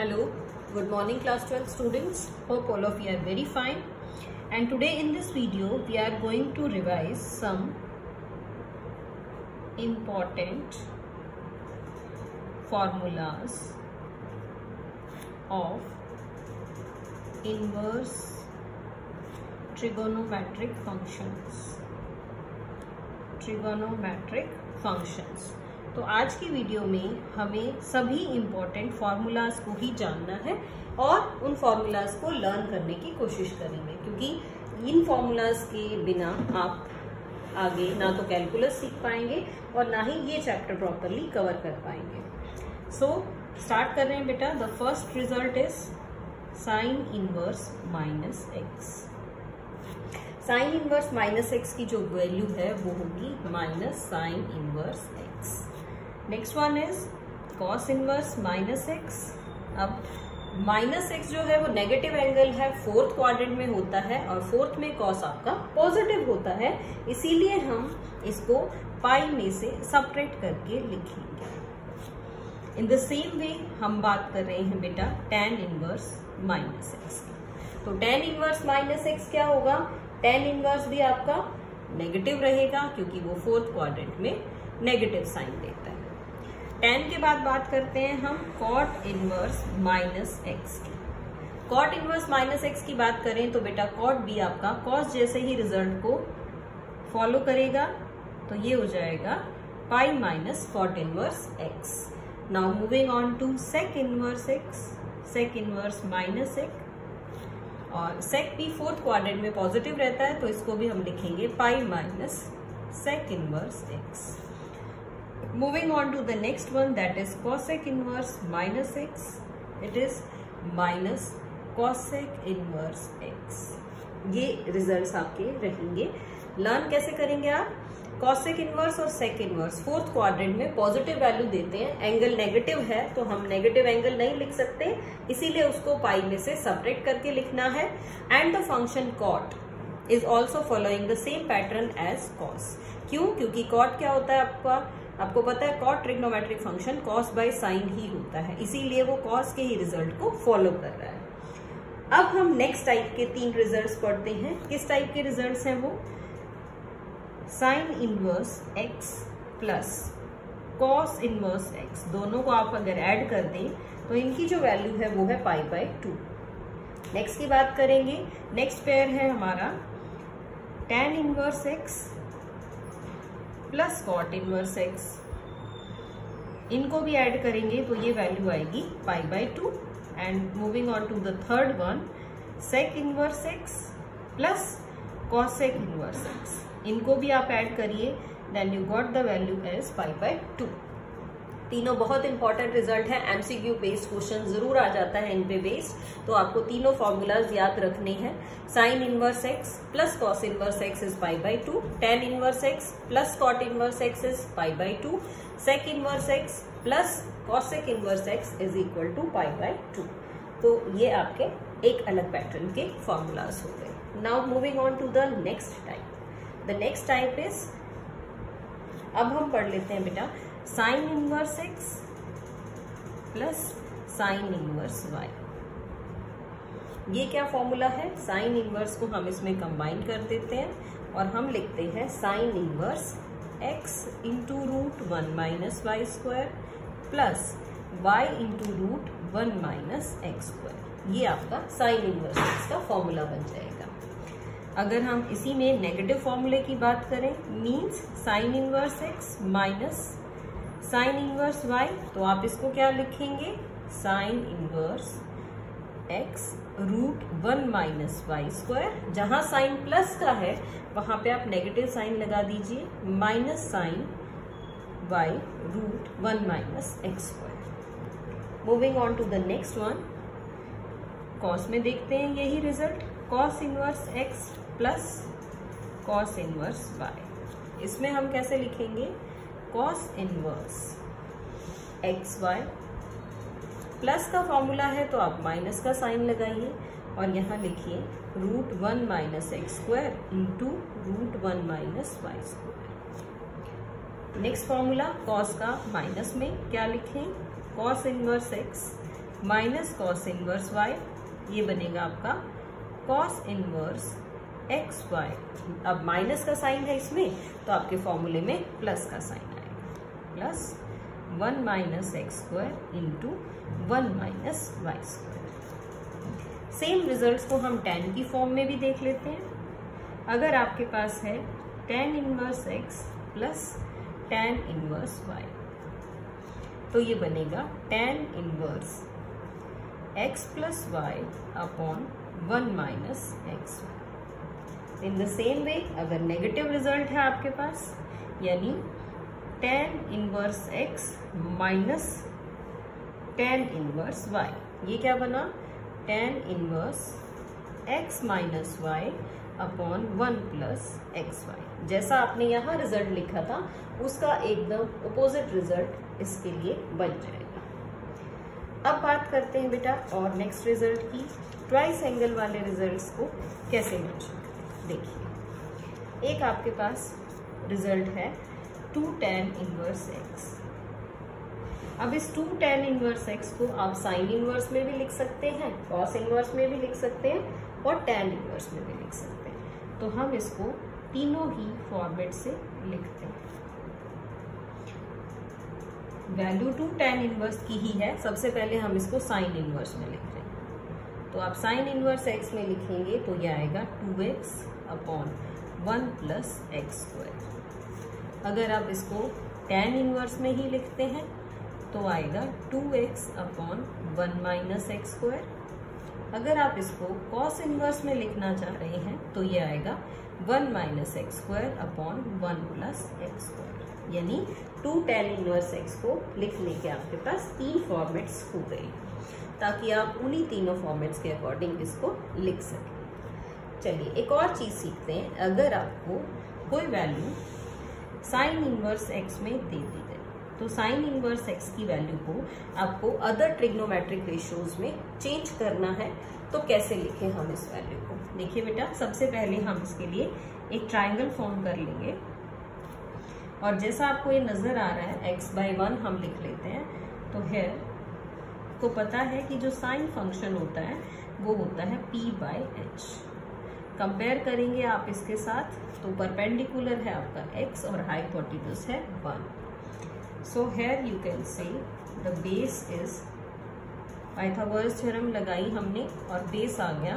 Hello, good morning class 12 students. Hope all of you are very fine. And today in this video we are going to revise some important formulas of inverse trigonometric functions. तो आज की video में हमें सभी important formulas को ही जानना है और उन फॉर्मूलाज को लर्न करने की कोशिश करेंगे, क्योंकि इन फॉर्मूलाज के बिना आप आगे ना तो कैलकुलस सीख पाएंगे और ना ही ये चैप्टर प्रॉपरली कवर कर पाएंगे। सो स्टार्ट कर रहे हैं बेटा। The first result is sine inverse minus x. Sine inverse minus x की जो वैल्यू है वो होगी minus sine inverse x. Next one is cos inverse minus x. अब माइनस एक्स जो है वो नेगेटिव एंगल है, फोर्थ क्वाड्रेंट में होता है और फोर्थ में कॉस आपका पॉजिटिव होता है, इसीलिए हम इसको पाई में से सब्ट्रैक्ट करके लिखेंगे। इन द सेम वे हम बात कर रहे हैं बेटा tan इनवर्स माइनस एक्स की। तो tan इनवर्स माइनस एक्स क्या होगा? tan इनवर्स भी आपका नेगेटिव रहेगा क्योंकि वो फोर्थ क्वाड्रेंट में नेगेटिव साइन देता है। tan के बाद बात करते हैं हम cot इनवर्स माइनस एक्स की। cot इनवर्स माइनस एक्स की बात करें तो बेटा cot भी आपका cos जैसे ही रिजल्ट को फॉलो करेगा, तो ये हो जाएगा pi minus cot inverse x. Now moving on to sec inverse x. sec inverse minus x और sec भी फोर्थ क्वाड्रेंट में पॉजिटिव रहता है, तो इसको भी हम लिखेंगे pi minus sec inverse x. Moving on to the next one, that is cosec inverse minus x. It is minus cosec inverse x. ये रिजल्ट्स आपके रहेंगे। लर्न कैसे करेंगे आप? cosec इनवर्स और sec इनवर्स फोर्थ क्वाड्रेंट में positive value देते हैं, एंगल नेगेटिव है तो हम नेगेटिव एंगल नहीं लिख सकते, इसीलिए उसको पाई में से सब्ट्रैक्ट करके लिखना है। And the function cot is also following the same pattern as cos। क्यों? क्योंकि cot क्या होता है आपको पता है, cot trigonometric function cos by sine ही होता है, इसीलिए वो cos के ही रिजल्ट को फॉलो कर रहा है। अब हम नेक्स्ट टाइप के 3 रिजल्ट्स पढ़ते हैं। किस टाइप के रिजल्ट्स हैं वो? Sign inverse x plus cos inverse x, दोनों को आप अगर ऐड कर दें तो इनकी जो वैल्यू है वो है पाई बाय 2। नेक्स्ट की बात करेंगे। नेक्स्ट पेयर है हमारा tan inverse x plus cot inverse x. इनको भी ऐड करेंगे तो ये वैल्यू आएगी pi by 2। And moving on to the third one, sec inverse x plus cosec inverse x. इनको भी आप ऐड करिए, then you got the value as pi by 2। तीनों बहुत इंपॉर्टेंट रिजल्ट है, एमसीक्यू बेस्ड क्वेश्चन जरूर आ जाता है इन पे बेस्ड, तो आपको तीनों फॉर्मूलाज याद रखने हैं। Sine inverse x plus cos inverse x is pi by 2, tan inverse x plus cot inverse x is pi by 2, sec inverse x plus cosec inverse x is equal to pi by 2। तो ये आपके एक अलग pattern के formulas हो गए। Now moving on to the next type. The next type is, अब हम पढ़ लेते हैं बेटा sine inverse x plus sine inverse y. ये क्या फॉर्मूला है? साइन इनवर्स को हम इसमें कंबाइन कर देते हैं और हम लिखते हैं sine inverse x into root 1 minus y square plus y into root 1 minus x square. ये आपका साइन इनवर्स एक्स का फॉर्मूला बन जाएगा। अगर हम इसी में नेगेटिव फॉर्मूले की बात करें, means sine inverse x minus sine inverse y, तो आप इसको क्या लिखेंगे? Sine inverse x root 1 minus y square. जहां साइन प्लस का है वहां पे आप नेगेटिव साइन लगा दीजिए, minus sign y root 1 minus x square. Moving on to the next one, cos में देखते हैं यही result, cos inverse x plus cos inverse y. इसमें हम कैसे लिखेंगे? cos inverse x Y, plus का फॉर्मूला है तो आप माइनस का साइन लगाइए और यहाँ लिखिए root 1 minus x square into root 1 minus y square. Next formula cos का, माइनस में क्या लिखें? cos inverse x minus cos inverse y, ये बनेगा आपका कॉस इनवर्स एक्स वाई। अब माइनस का साइन है इसमें, तो आपके फॉर्मूले में प्लस का साइन आएगा, plus 1 minus x square into 1 minus y square. Same results को हम tan की फॉर्म में भी देख लेते हैं। अगर आपके पास है tan inverse x plus tan inverse y, तो ये बनेगा tan inverse x plus y upon 1 minus x. In the same way अगर नेगेटिव रिजल्ट है आपके पास, यानी tan inverse x minus tan inverse y, ये क्या बना tan inverse x minus y upon 1 plus x y. जैसा आपने यहाँ रिजल्ट लिखा था उसका एकदम अपोजिट रिजल्ट इसके लिए बन जाएगा। अब बात करते हैं बेटा और नेक्स्ट रिजल्ट की, ट्वाइस एंगल वाले रिजल्ट्स को कैसे मेंशन करें। देखिए, एक आपके पास रिजल्ट है 2 tan इनवर्स x। अब इस 2 tan इनवर्स x को आप साइन इनवर्स में भी लिख सकते हैं, कॉस इनवर्स में भी लिख सकते हैं और tan इनवर्स में भी लिख सकते हैं। तो हम इसको तीनों ही फॉर्मेट से लिखते हैं। वैल्यू 2 tan इनवर्स की ही है, सबसे पहले हम इसको साइन इनवर्स में लिख रहे हैं। तो आप साइन इनवर्स x में लिखेंगे तो यह आएगा 2x upon 1 plus x square. अगर आप इसको tan इनवर्स में ही लिखते हैं तो आएगा 2x upon 1 minus x square. अगर आप इसको कॉस इनवर्स में लिखना चाह रहे हैं तो ये आएगा 1 minus x square upon 1 plus x square. यानी 2 tan इनवर्स x को लिखने के आपके पास 3 फॉर्मेट्स हो गए, ताकि आप उन्हीं तीनों फॉर्मेट्स के अकॉर्डिंग इसको लिख सकें। चलिए एक और चीज सीखते हैं। अगर आपको कोई वैल्यू साइन इनवर्स x में दे दी गई, तो साइन इनवर्स x की वैल्यू को आपको अदर ट्रिग्नोमेट्रिक रेशियोज में चेंज करना है, तो कैसे लिखें हम इस वैल्यू को। देखिए बेटा, सबसे पहले हम इसके लिए एक ट्राइंगल फॉर्म कर लेंगे और जैसा आपको ये नजर आ रहा है x/1 हम लिख लेते हैं। तो हियर को पता है कि जो साइन फंक्शन होता है वो होता है p/h। कंपेयर करेंगे आप इसके साथ, तो परपेंडिकुलर है आपका x और हाइपोटेन्यूज है 1। So here you can say the base is, Pythagoras theorem लगाई हमने और बेस आ गया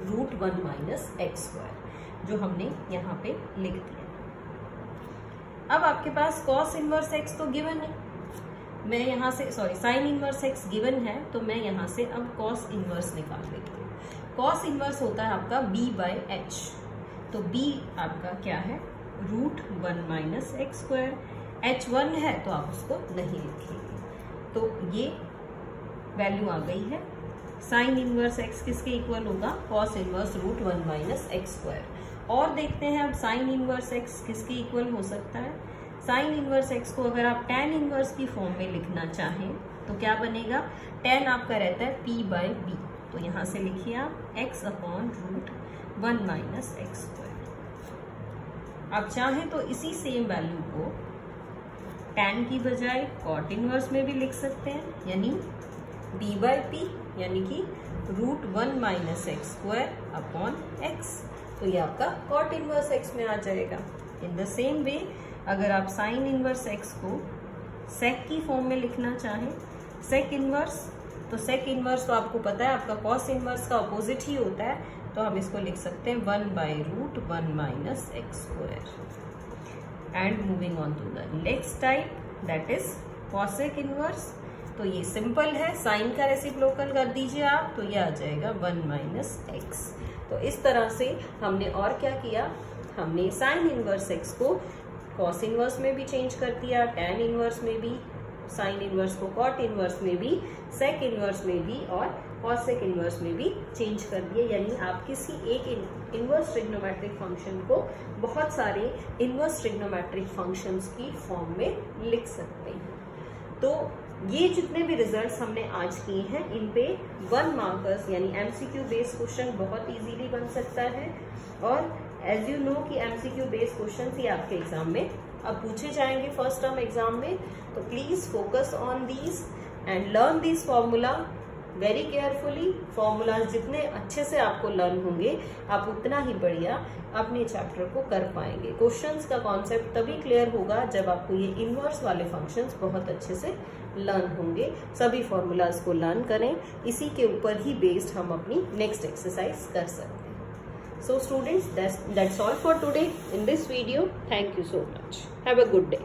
√1 माइनस एक्स स्क्वायर, जो हमने यहाँ पे लिख दिया। अब आपके पास कॉस इनवर्स x तो गिवन है, मैं यहाँ से साइन इनवर्स x गिवन है, तो मैं यहाँ से अब कॉस इनवर्स निकाल लेती हूँ। कॉस इनवर्स होता है आपका b/h, तो b आपका क्या है √1 माइनस एक्स स्क्वायर। h1 है तो आप उसको नहीं लिखेंगे, तो ये वैल्यू आ गई है। साइन इनवर्स x किसके इक्वल होगा, cos inverse √1 minus x square. और देखते हैं अब साइन इनवर्स x किसके इक्वल हो सकता है। साइन इनवर्स x को अगर आप tan इनवर्स की फॉर्म में लिखना चाहें तो क्या बनेगा, tan आपका रहता है p/b, तो यहाँ से लिखिए आप x upon √1 minus x square. आप चाहें तो इसी सेम वैल्यू को tan की बजाय cot इनवर्स में भी लिख सकते हैं, यानी b/p यानी कि √1 minus x square upon x, तो ये आपका cot इनवर्स x में आ जाएगा। इन द सेम वे अगर आप साइन इनवर्स x को sec की फॉर्म में लिखना चाहें, sec इनवर्स, तो sec इनवर्स तो आपको पता है आपका cos इनवर्स का अपोजिट ही होता है, तो हम इसको लिख सकते हैं 1/√1 minus x square. And moving on to the next type, that is cosec inverse. तो ये सिंपल है, साइन का रेसिप्रोकल कर दीजिए आप, तो ये आ जाएगा 1 माइनस एक्स। तो इस तरह से हमने और क्या किया, हमने साइन इनवर्स x को कॉस इनवर्स में भी चेंज कर दिया, tan इनवर्स में भी, साइन इनवर्स को cot इनवर्स में भी, sec इनवर्स में भी और cosec इनवर्स में भी चेंज कर दिए। यानी आप किसी एक इनवर्स ट्रिग्नोमेट्रिक फंक्शन को बहुत सारे इनवर्स ट्रिग्नोमेट्रिक फंक्शंस की फॉर्म में लिख सकते हैं। तो ये जितने भी रिजल्ट्स हमने आज किए हैं, इन पे 1 मार्कर्स यानी एमसीक्यू बेस्ड क्वेश्चन बहुत इजीली बन सकता है। और एज यू नो कि एमसीक्यू बेस्ड क्वेश्चन ही आपके एग्जाम में अब पूछे जाएंगे फर्स्ट टर्म एग्जाम में, तो please focus on these and learn this formula very carefully. Formulas जितने अच्छे से आपको लर्न होंगे, आप उतना ही बढ़िया अपने चैप्टर को कर पाएंगे। क्वेश्चंस का कॉन्सेप्ट तभी क्लियर होगा जब आपको ये इनवर्स वाले फंक्शंस बहुत अच्छे से लर्न होंगे। सभी फॉर्मूलाज को लर्न करें, इसी के ऊपर ही बेस्ड हम अपनी नेक्स्ट एक्सरसाइज कर सकते हैं। So students, that's all for today in this video. Thank you so much. Have a good day.